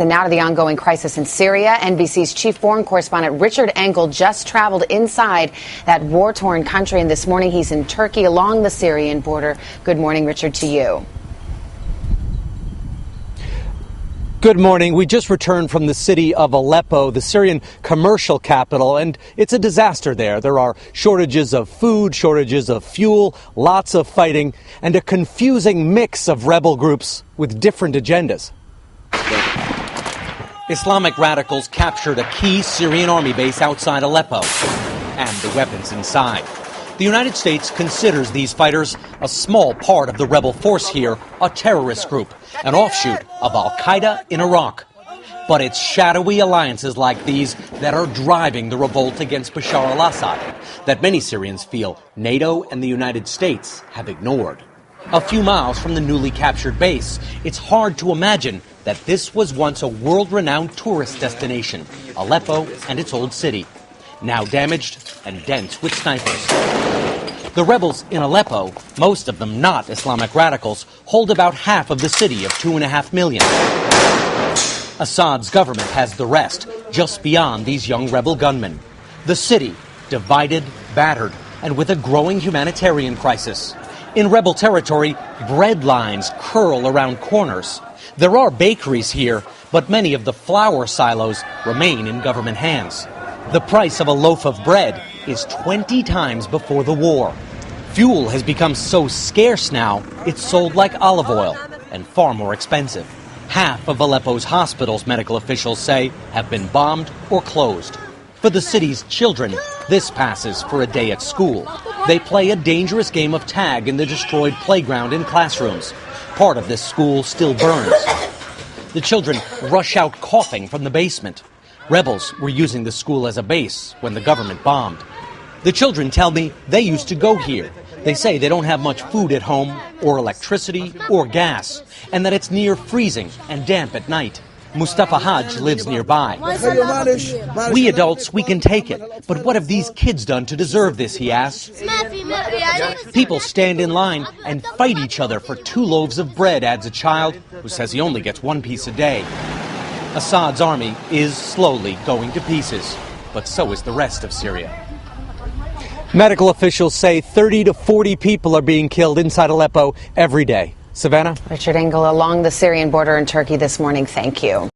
And now to the ongoing crisis in Syria. NBC's chief foreign correspondent Richard Engel just traveled inside that war-torn country, and this morning he's in Turkey along the Syrian border. Good morning, Richard, to you. Good morning. We just returned from the city of Aleppo, the Syrian commercial capital, and it's a disaster there. There are shortages of food, shortages of fuel, lots of fighting, and a confusing mix of rebel groups with different agendas. Islamic radicals captured a key Syrian army base outside Aleppo and the weapons inside. The United States considers these fighters a small part of the rebel force here, a terrorist group, an offshoot of Al-Qaeda in Iraq. But it's shadowy alliances like these that are driving the revolt against Bashar al-Assad that many Syrians feel NATO and the United States have ignored. A few miles from the newly captured base, it's hard to imagine that this was once a world-renowned tourist destination, Aleppo and its old city, now damaged and dense with snipers. The rebels in Aleppo, most of them not Islamic radicals, hold about half of the city of 2.5 million. Assad's government has the rest, just beyond these young rebel gunmen. The city, divided, battered, and with a growing humanitarian crisis. In rebel territory, bread lines curl around corners. There are bakeries here, but many of the flour silos remain in government hands. The price of a loaf of bread is 20 times before the war. Fuel has become so scarce now, it's sold like olive oil and far more expensive. Half of Aleppo's hospitals, medical officials say, have been bombed or closed. For the city's children, this passes for a day at school. They play a dangerous game of tag in the destroyed playground in classrooms. Part of this school still burns. The children rush out coughing from the basement. Rebels were using the school as a base when the government bombed. The children tell me they used to go here. They say they don't have much food at home, or electricity, or gas, and that it's near freezing and damp at night. Mustafa Haj lives nearby. We adults, we can take it. But what have these kids done to deserve this, he asks. People stand in line and fight each other for 2 loaves of bread, adds a child who says he only gets 1 piece a day. Assad's army is slowly going to pieces, but so is the rest of Syria. Medical officials say 30 to 40 people are being killed inside Aleppo every day. Savannah? Richard Engel along the Syrian border in Turkey this morning. Thank you.